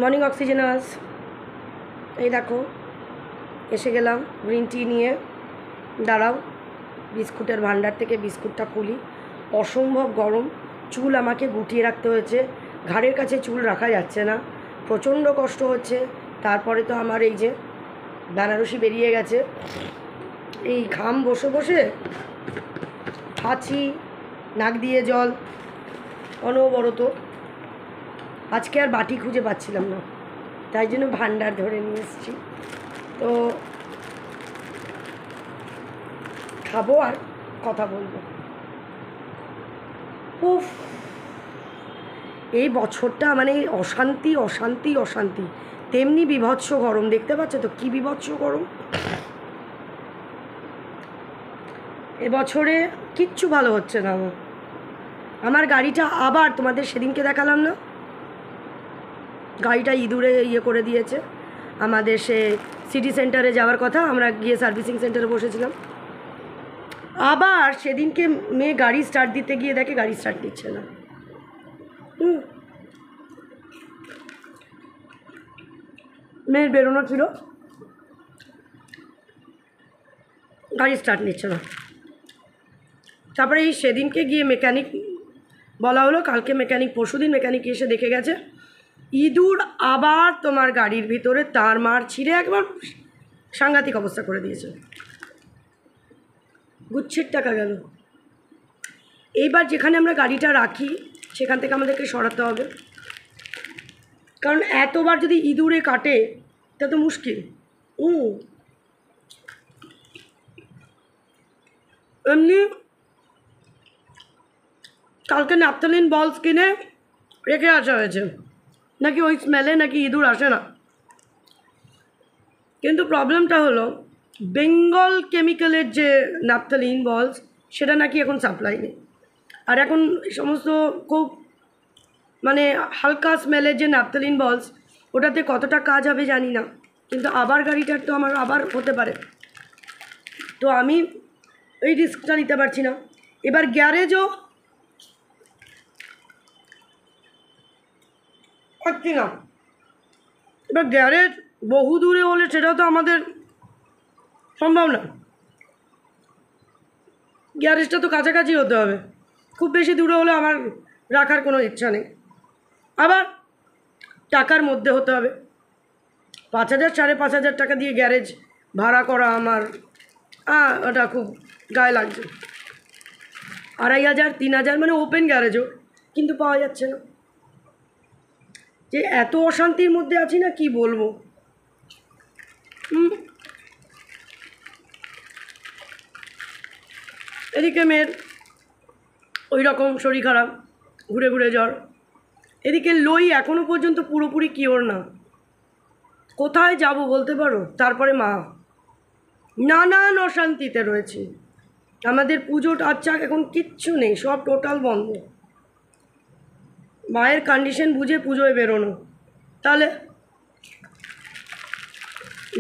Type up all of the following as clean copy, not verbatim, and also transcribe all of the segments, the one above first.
Morning অক্সিজেনাস। এই দেখো এসে গেলাম গ্রিন টি নিয়ে। দাঁড়াও, বিস্কুটের ভান্ডার থেকে বিস্কুটটা খুলি। অসম্ভব গরম, চুল আমাকে গুটিয়ে রাখতে হয়েছে, ঘাড়ের কাছে চুল রাখা যাচ্ছে না, প্রচণ্ড কষ্ট হচ্ছে। তারপরে তো আমার এই যে বেনারসি বেরিয়ে গেছে, এই ঘাম বসে বসে, হাঁচি, নাক দিয়ে জল অনবরত। আজকে আর বাটি খুঁজে পাচ্ছিলাম না, তাই জন্য ভান্ডার ধরে নিয়ে এসেছি। তো খাবো আর কথা বলবো। উফ, এই বছরটা মানে অশান্তি অশান্তি অশান্তি, তেমনি বিভৎস গরম। দেখতে পাচ্ছ তো কী বিভৎস গরম। এবছরে কিচ্ছু ভালো হচ্ছে না। আমার গাড়িটা আবার তোমাদের সেদিনকে দেখালাম না, গাড়িটা ইঁদুরে ইয়ে করে দিয়েছে। আমাদের সে সিটি সেন্টারে যাওয়ার কথা, আমরা গিয়ে সার্ভিসিং সেন্টারে বসেছিলাম। আবার সেদিনকে মেয়ে গাড়ি স্টার্ট দিতে গিয়ে দেখে গাড়ি স্টার্ট দিচ্ছে না। মেয়ের বেরোনো ছিল, গাড়ি স্টার্ট নিচ্ছে না। তারপরে এই সেদিনকে গিয়ে মেকানিক বলা হলো, কালকে মেকানিক, পরশুদিন মেকানিক এসে দেখে গেছে ইঁদুর আবার তোমার গাড়ির ভিতরে তার মার ছিঁড়ে একবার সাংঘাতিক অবস্থা করে দিয়েছে। গুচ্ছের টাকা গেল। এইবার যেখানে আমরা গাড়িটা রাখি সেখান থেকে আমাদেরকে সরাতে হবে, কারণ এতবার যদি ইঁদুরে কাটে তা তো মুশকিল। এমনি কালকে ন্যাপথলিন বলস কিনে রেখে আসা হয়েছে, নাকি ওই স্মেলে নাকি ইঁদুর আসে না। কিন্তু প্রবলেমটা হলো বেঙ্গল কেমিক্যালের যে ন্যাপথলিন বলস সেটা নাকি এখন সাপ্লাই নেই। আর এখন সমস্ত খুব মানে হালকা স্মেলের যে ন্যাপথলিন বলস, ওটাতে কতটা কাজ হবে জানি না, কিন্তু আবার গাড়িটার তো আমার আবার হতে পারে। তো আমি এই রিস্কটা নিতে পারছি না। এবার গ্যারেজও পাচ্ছি না। এবার গ্যারেজ বহু দূরে হলে সেটাও তো আমাদের সম্ভব না। গ্যারেজটা তো কাছাকাছি হতে হবে, খুব বেশি দূরে হলে আমার রাখার কোনো ইচ্ছা নেই। আবার টাকার মধ্যে হতে হবে। 5,000 5,500 টাকা দিয়ে গ্যারেজ ভাড়া করা আমার ওটা খুব গায়ে লাগছে। 2,500 3,000 মানে ওপেন গ্যারেজও, কিন্তু পাওয়া যাচ্ছে না। যে এত অশান্তির মধ্যে আছি না কি বলবো। এদিকে মেয়ের ওই রকম শরীর খারাপ, ঘুরে ঘুরে জ্বর। এদিকে লই এখনও পর্যন্ত পুরোপুরি কিওর না। কোথায় যাব বলতে পারো? তারপরে মা, নানান অশান্তিতে রয়েছে। আমাদের পুজো আচ্ছা এখন কিচ্ছু নেই, সব টোটাল বন্ধ। মায়ের কন্ডিশন বুঝে পুজোয় বেরোনো, তাহলে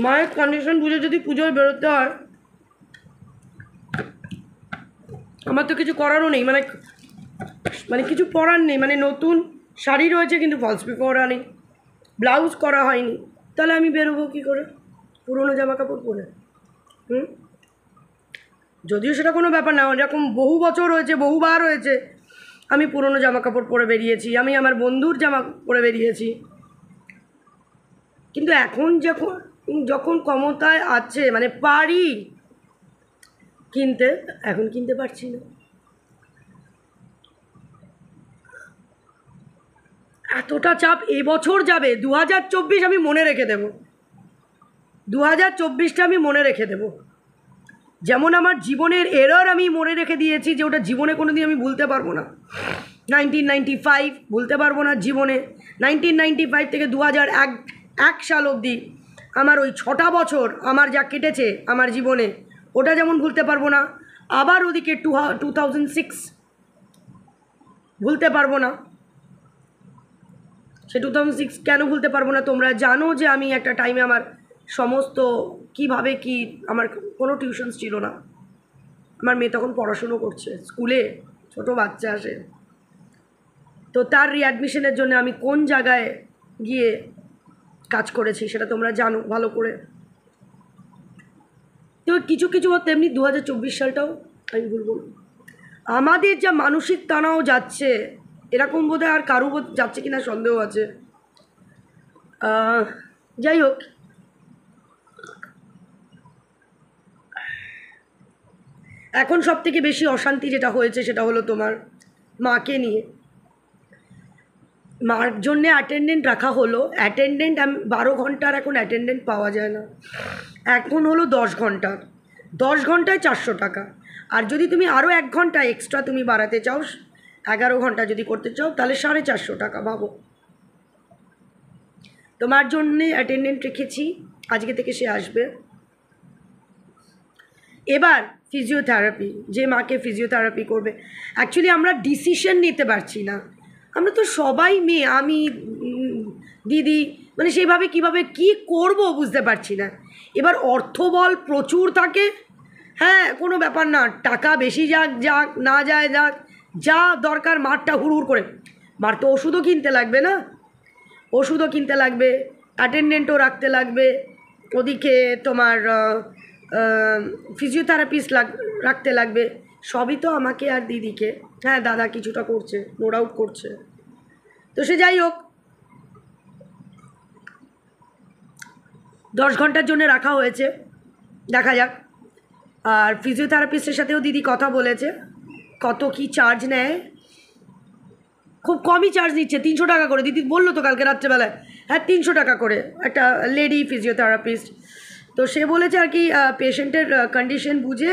মায়ের কন্ডিশন বুঝে যদি পুজোয় বেরোতে হয়, আমার তো কিছু করারও নেই, মানে কিছু পরার নেই। মানে নতুন শাড়ি রয়েছে কিন্তু ফলস পিকো করা নেই, ব্লাউজ করা হয়নি, তাহলে আমি বেরোবো কী করে পুরনো জামা কাপড় পরে? যদিও সেটা কোনো ব্যাপার না, এরকম বহু বছর হয়েছে, বহুবার হয়েছে আমি পুরনো জামা কাপড় পরে বেরিয়েছি, আমি আমার বন্ধুর জামা পরে বেরিয়েছি। কিন্তু এখন যখন ক্ষমতায় আছে, মানে পারি কিনতে, এখন কিনতে পারছি না। এতটা চাপ এবছর যাবে। 2024 আমি মনে রেখে দেব, 2024টা আমি মনে রেখে দেব। যেমন আমার জীবনের এরর আমি মনে রেখে দিয়েছি, যে ওটা জীবনে কোনো দিন আমি ভুলতে পারবো না। 1995 ভুলতে পারবো না জীবনে। 1995 থেকে 2001 সাল অবধি আমার ওই 6টা বছর আমার যা কেটেছে আমার জীবনে, ওটা যেমন ভুলতে পারবো না। আবার ওদিকে 2006 ভুলতে পারবো না। সে 2006 কেন ভুলতে পারবো না? তোমরা জানো যে আমি একটা টাইমে আমার সমস্ত কিভাবে কি, আমার কোনো টিউশনস ছিল না। আমার মেয়ে তখন পড়াশুনো করছে স্কুলে, ছোট বাচ্চা আসে, তো তার রিঅ্যাডমিশনের জন্য আমি কোন জায়গায় গিয়ে কাজ করেছি, সেটা তোমরা জানো ভালো করে। তো কিছু কিছু তেমনি 2024 সালটাও আমি বলবো আমাদের যা মানসিক তনাও যাচ্ছে, এরকম বোধহয় আর কারো যাচ্ছে কিনা সন্দেহ আছে। যাই হোক, এখন সব থেকে বেশি অশান্তি যেটা হয়েছে সেটা হলো তোমার মাকে নিয়ে। মার জন্যে অ্যাটেন্ডেন্ট রাখা হলো, অ্যাটেন্ডেন্ট 12 ঘন্টার এখন অ্যাটেন্ডেন্ট পাওয়া যায় না, এখন হলো 10 ঘন্টা, 10 ঘন্টায় 400 টাকা। আর যদি তুমি আরও 1 ঘন্টা এক্সট্রা তুমি বাড়াতে চাও, 11 ঘন্টা যদি করতে চাও, তাহলে 450 টাকা। ভাবো, তোমার জন্যে অ্যাটেন্ডেন্ট রেখেছি, আজকে থেকে সে আসবে। এবার ফিজিওথেরাপি, যে মাকে ফিজিওথেরাপি করবে, অ্যাকচুয়ালি আমরা ডিসিশন নিতে পারছি না। আমরা তো সবাই মেয়ে, আমি দিদি, মানে সেইভাবে কীভাবে কী করব বুঝতে পারছি না। এবার অর্থবল প্রচুর থাকে, হ্যাঁ কোনো ব্যাপার না, টাকা বেশি যাক যাক, না যায় যাক, যা দরকার মারটা হুড় করে, মার তো ওষুধও কিনতে লাগবে না, ওষুধও কিনতে লাগবে, অ্যাটেন্ডেন্টও রাখতে লাগবে, ওদিকে তোমার ফিজিওথেরাপিস্ট রাখতে লাগবে, সবই তো আমাকে আর দিদিকে। হ্যাঁ দাদা কিছুটা করছে, নো ডাউট করছে। তো সে যাই হোক, 10 ঘন্টার জন্য রাখা হয়েছে, দেখা যাক। আর ফিজিওথেরাপিস্টের সাথেও দিদি কথা বলেছে, কত কি চার্জ নেয়, খুব কমই চার্জ নিচ্ছে, 300 টাকা করে। দিদি বললো তো কালকে রাত্রেবেলায়, হ্যাঁ 300 টাকা করে একটা লেডি ফিজিওথেরাপিস্ট। তো সে বলেছে আর কি পেশেন্টের কন্ডিশন বুঝে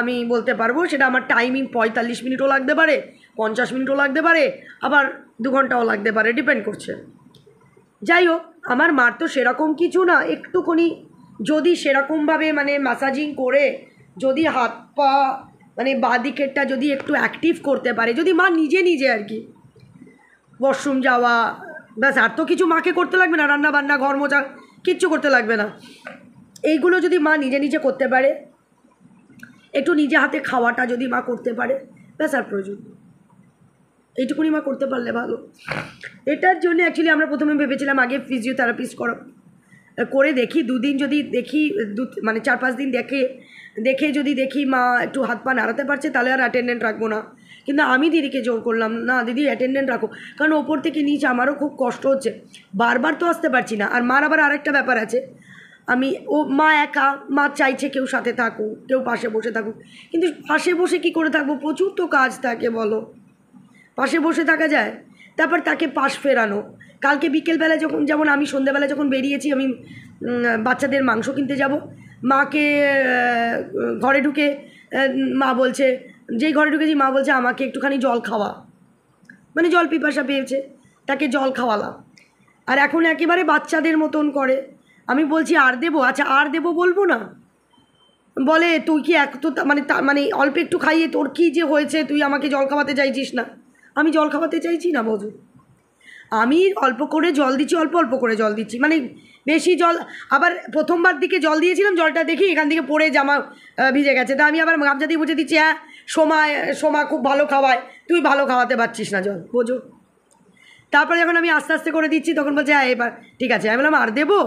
আমি বলতে পারবো, সেটা আমার টাইমিং 45 মিনিটও লাগতে পারে, 50 মিনিটও লাগতে পারে, আবার 2 ঘন্টাও লাগতে পারে, ডিপেন্ড করছে। যাই হোক, আমার মার তো সেরকম কিছু না, একটুখানি যদি সেরকমভাবে মানে ম্যাসাজিং করে যদি হাত পা মানে বাঁ দিকেরটা যদি একটু অ্যাক্টিভ করতে পারে, যদি মা নিজে নিজে আর কি ওয়াশরুম যাওয়া, ব্যাস, আর তো কিছু মাকে করতে লাগবে না, রান্না বান্না ঘর মোছা কিচ্ছু করতে লাগবে না। এইগুলো যদি মা নিজে নিজে করতে পারে, একটু নিজে হাতে খাওয়াটা যদি মা করতে পারে, ব্যাস আর প্রয়োজন এইটুকুনি মা করতে পারলে ভালো। এটার জন্য অ্যাকচুয়ালি আমরা প্রথমে ভেবেছিলাম আগে ফিজিওথেরাপিস্ট করে দেখি, 2 দিন যদি দেখি, মানে 4-5 দিন দেখে যদি দেখি মা একটু হাত পা নাড়াতে পারছে, তাহলে আর অ্যাটেন্ডেন্ট রাখবো না। কিন্তু আমি দিদিকে জোর করলাম, না দিদি অ্যাটেন্ডেন্ট রাখো, কারণ ওপর থেকে নিচে আমারও খুব কষ্ট হচ্ছে, বারবার তো আসতে পারছি না। আর মার আবার আরেকটা ব্যাপার আছে, মা একা, মা চাইছে কেউ সাথে থাকুক, কেউ পাশে বসে থাকুক, কিন্তু পাশে বসে কি করে থাকবো, প্রচুর তো কাজ থাকে, বলো পাশে বসে থাকা যায়? তারপর তাকে পাশ ফেরানো, কালকে বিকেলবেলা যেমন আমি সন্ধ্যাবেলা যখন বেরিয়েছি, আমি বাচ্চাদের মাংস কিনতে যাব, মাকে ঘরে ঢুকে মা বলছে, যেই ঘরে ঢুকেছি মা বলছে আমাকে একটুখানি জল খাওয়া, মানে জল পিপাসা পেয়েছে, তাকে জল খাওয়ালাম। আর এখন একেবারে বাচ্চাদের মতন করে, আমি বলছি আর দেবো, আচ্ছা আর দেবো বলবো না, বলে তুই কি এক তো মানে অল্প একটু খাইয়ে তোর কী যে হয়েছে, তুই আমাকে জল খাওয়াতে চাইছিস না। আমি জল খাওয়াতে চাইছি না বোঝো, আমি অল্প করে জল দিচ্ছি, অল্প অল্প করে জল দিচ্ছি, মানে বেশি জল। আবার প্রথমবার দিকে জল দিয়েছিলাম, জলটা দেখি এখান থেকে পড়ে জামা ভিজে গেছে, তা আমি আবার গামছা দিয়ে বুঝে দিচ্ছি, হ্যাঁ সোমা খুব ভালো খাওয়ায়, তুই ভালো খাওয়াতে পারছিস না জল, বোঝো। তারপরে যখন আমি আস্তে আস্তে করে দিচ্ছি, তখন বলছে হ্যাঁ এবার ঠিক আছে। আমি বললাম আর দেবো,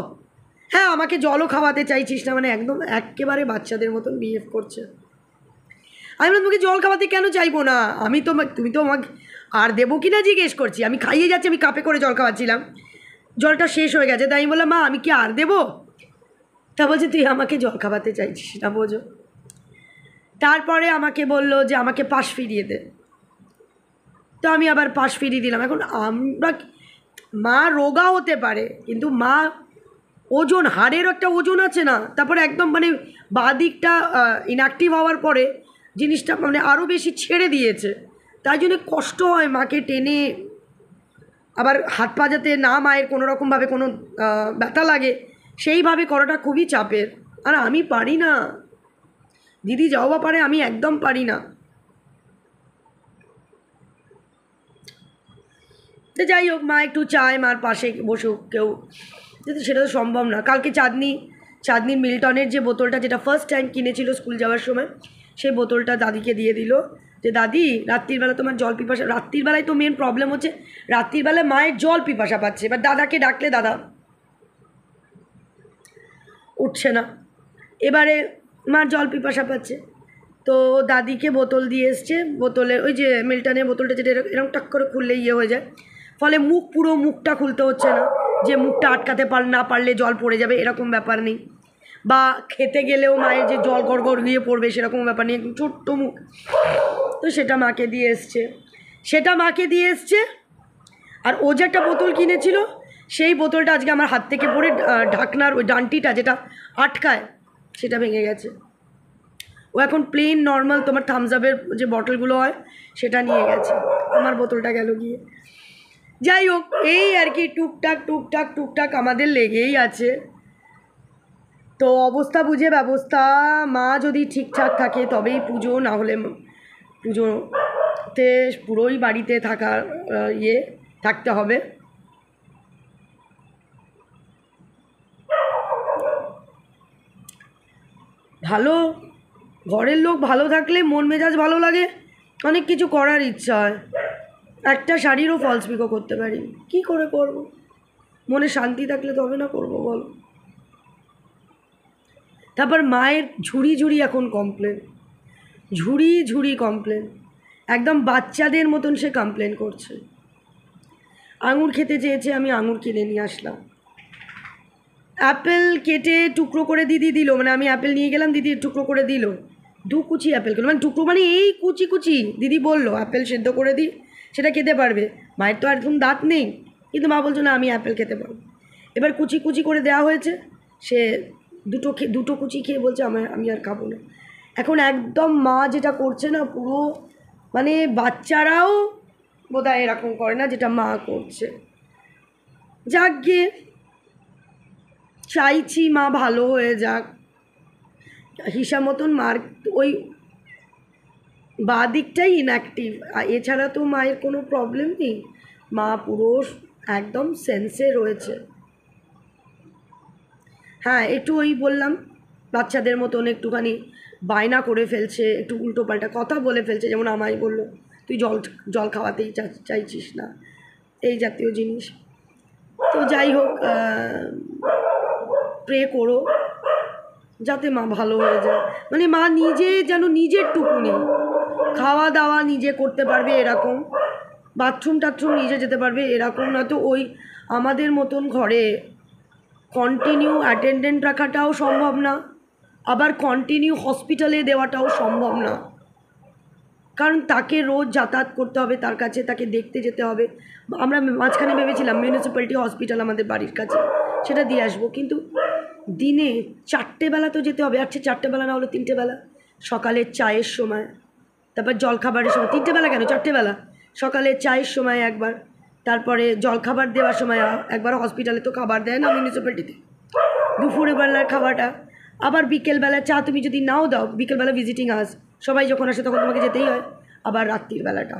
হ্যাঁ আমাকে জলও খাওয়াতে চাইছিস না, মানে একদম একেবারে বাচ্চাদের মতন বিহেভ করছে। আমি বললাম তোমাকে জল খাওয়াতে কেন চাইবো না, তুমি তো আমাকে আর দেবো কি না জিজ্ঞেস করছি, আমি খাইয়ে যাচ্ছি, আমি কাপে করে জল খাওয়াচ্ছিলাম, জলটা শেষ হয়ে গেছে, তাই আমি বললাম মা আমি কি আর দেবো? তা বলছে তুই আমাকে জল খাওয়াতে চাইছিস না, বোঝো। তারপরে আমাকে বললো যে আমাকে পাশ ফিরিয়ে দে, তো আমি আবার পাশ ফিরিয়ে দিলাম। এখন মা রোগা হতে পারে, কিন্তু মা ওজন, হাড়ের একটা ওজন আছে না, তারপরে একদম মানে বাঁ দিকটা ইনঅ্যাক্টিভ হওয়ার পরে জিনিসটা মানে আরও বেশি ছেড়ে দিয়েছে, তাই জন্য কষ্ট হয় মাকে টেনে, আবার হাত পা যাতে না মায়ের কোনো রকমভাবে কোনো ব্যথা লাগে সেইভাবে করাটা খুবই চাপের। আর আমি পারি না, দিদি যাও বা পারে, আমি একদম পারি না। তো যাই হোক, মা একটু চায় মার পাশে বসুক কেউ, কিন্তু সেটা তো সম্ভব না। কালকে চাঁদনি মিল্টনের যে বোতলটা, যেটা ফার্স্ট টাইম কিনেছিল স্কুল যাওয়ার সময়, সেই বোতলটা দাদিকে দিয়ে দিল, যে দাদি রাত্রিবেলা তোমার জল পিপাসা, রাত্রিবেলায় তো মেন প্রবলেম হচ্ছে, রাত্রিবেলায় মায়ের জল পিপাসা পাচ্ছে। এবার দাদাকে ডাকলে দাদা উঠছে না। এবারে মার জল পিপাসা পাচ্ছে, তো দাদিকে বোতল দিয়ে এসছে, বোতলে ওই যে মিল্টনের বোতলটা যেটা এরকম টাক করে খুললে ইয়ে হয়ে যায়, ফলে পুরো মুখটা খুলতে হচ্ছে না, যে মুখটা আটকাতে না পারলে জল পড়ে যাবে এরকম ব্যাপার নেই, বা খেতে গেলেও মায়ের যে জল গড়গড় গিয়ে পড়বে সেরকম ব্যাপার নেই, ছোট্ট মুখ। তো সেটা মাকে দিয়ে এসছে, আর ও যে একটা বোতল কিনেছিল সেই বোতলটা আজকে আমার হাত থেকে পড়ে ঢাকনার ওই ডান্টিটা যেটা আটকায় সেটা ভেঙে গেছে। ও এখন প্লেন নর্মাল তোমার থামস আপের যে বটলগুলো হয় সেটা নিয়ে গেছে, আমার বোতলটা গেল গিয়ে। যাই হোক, এই আর কি টুকটাক আমাদের লেগেই আছে। তো অবস্থা বুঝে ব্যবস্থা, মা যদি ঠিকঠাক থাকে তবেই পুজো, না হলে পুজোতে পুরোই বাড়িতে থাকার থাকতে হবে। ভালো ঘরের লোক ভালো থাকলে মন মেজাজ ভালো লাগে, অনেক কিছু করার ইচ্ছা হয়। একটা শাড়িরও ফলস পিকো করতে পারি, কি করে করব? মনে শান্তি থাকলে তবে না করবো বলো। তারপর মায়ের ঝুড়ি এখন কমপ্লেন, কমপ্লেন, একদম বাচ্চাদের মতন সে কমপ্লেন করছে। আঙুর খেতে চেয়েছে, আমি আঙুর কিনে নিয়ে আসলাম। অ্যাপেল কেটে টুকরো করে দিদি দিল, মানে আমি অ্যাপেল নিয়ে গেলাম, দিদি টুকরো করে দিল, 2 কুচি অ্যাপেল খেলো, মানে টুকরো মানে এই কুচি দিদি বললো অ্যাপেল সেদ্ধ করে দিই, সেটা খেতে পারবে। মায়ের তো একদম দাঁত নেই, কিন্তু মা বলছো না আমি অ্যাপেল খেতে পারবো। এবার কুচি করে দেওয়া হয়েছে, সে দুটো কুচি খেয়ে বলছে আমি আর খাবো না। এখন একদম মা যেটা করছে না, পুরো মানে বাচ্চারাও বোধহয় এরকম করে না যেটা মা করছে। যাক গিয়ে, চাইছি মা ভালো হয়ে যাক। হিসাব মতন মার ওই বাঁ দিকটাই ইনঅ্যাক্টিভ, আর এছাড়া তো মায়ের কোনো প্রবলেম নেই, মা পুরো একদম সেন্সে রয়েছে। হ্যাঁ, একটু ওই বললাম বাচ্চাদের মতন একটুখানি বায়না করে ফেলছে, একটু উল্টোপাল্টা কথা বলে ফেলছে, যেমন আমায় বললো তুই জল খাওয়াতেই চাইছিস না, এই জাতীয় জিনিস। তো যাই হোক, প্রে করো যাতে মা ভালো হয়ে যায়, মানে মা নিজে যেন নিজের টুকুনি খাওয়া দাওয়া নিজে করতে পারবে এরকম, বাথরুম নিজে যেতে পারবে এরকম, নয়তো ওই আমাদের মতন ঘরে কন্টিনিউ অ্যাটেন্ডেন্ট রাখাটাও সম্ভব না, আবার কন্টিনিউ হসপিটালে দেওয়াটাও সম্ভব না, কারণ তাকে রোজ যাতায়াত করতে হবে, তার কাছে তাকে দেখতে যেতে হবে। আমরা মাঝখানে ভেবেছিলাম মিউনিসিপ্যালিটি হসপিটাল আমাদের বাড়ির কাছে, সেটা দিয়ে আসবো, কিন্তু দিনে 4টে বেলা তো যেতে হবে, আচ্ছা 4টে বেলা না হলে 3টে বেলা, সকালের চায়ের সময়, তারপর জলখাবারের সময়, 3টে বেলা কেন 4টে বেলা, সকালে চায়ের সময় একবার, তারপরে জলখাবার দেওয়ার সময় একবার, হসপিটালে তো খাবার দেয় না মিউনিসিপ্যালিটিতে, দুপুরের বেলার খাবারটা, আবার বিকেলবেলা চা তুমি যদি নাও দাও, বিকেলবেলা ভিজিটিং আস, সবাই যখন আসে তখন তোমাকে যেতেই হয়, আবার রাত্রির বেলাটা।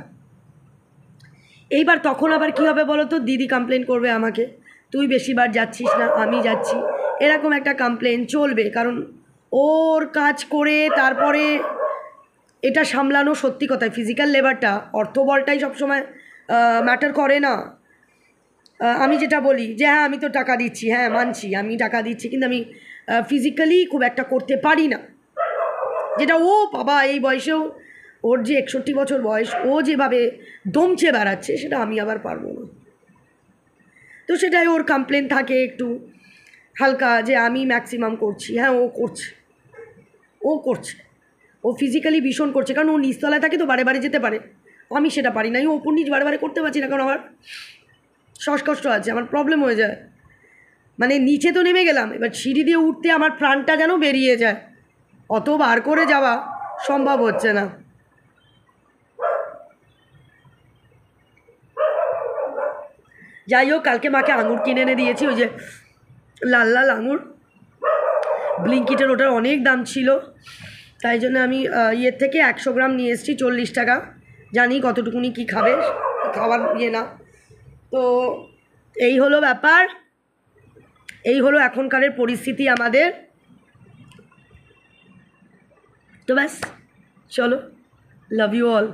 এইবার তখন আবার কী হবে বলো তো, দিদি কমপ্লেন করবে আমাকে, তুই বেশিবার যাচ্ছিস না, আমি যাচ্ছি, এরকম একটা কমপ্লেন চলবে, কারণ ওর কাজ করে তারপরে এটা সামলানো, সত্যি কথায় ফিজিক্যাল লেবারটা, অর্থবলটাই সবসময় ম্যাটার করে না। আমি যেটা বলি যে হ্যাঁ আমি তো টাকা দিচ্ছি, হ্যাঁ মানছি আমি টাকা দিচ্ছি, কিন্তু আমি ফিজিক্যালি খুব একটা করতে পারি না, যেটা ও বাবা এই বয়সেও, ওর যে 61 বছর বয়স, ও যেভাবে দমছে বেড়াচ্ছে সেটা আমি আবার পারবো না। তো সেটাই ওর কমপ্লেন থাকে একটু হালকা, যে আমি ম্যাক্সিমাম করছি, হ্যাঁ ও করছে, ও ফিজিক্যালি ভীষণ করছে, কারণ ও নিচতলায় থাকে তো বারে যেতে পারে, আমি সেটা পারি না, আমি ওপর নিচ বারে করতে পারছি না, কারণ আমার শ্বাসকষ্ট আছে, আমার প্রবলেম হয়ে যায়, মানে নিচে তো নেমে গেলাম, এবার সিঁড়ি দিয়ে উঠতে আমার প্রাণটা যেন বেরিয়ে যায়, অত বার করে যাওয়া সম্ভব হচ্ছে না। যাই হোক, কালকে মাকে আঙুর কিনে এনে দিয়েছি, ওই যে লাল আঙুর, ব্লিঙ্কিটের, ওটার অনেক দাম ছিল, তাই জন্য আমি ইয়ের থেকে 100 গ্রাম নিয়ে এসেছি 40 টাকা, জানি কতটুকুনি কি খাবে, খাবার না। তো এই হলো ব্যাপার, এই হলো এখনকারের পরিস্থিতি আমাদের। তো ব্যাস, চলো, লাভ ইউ অল।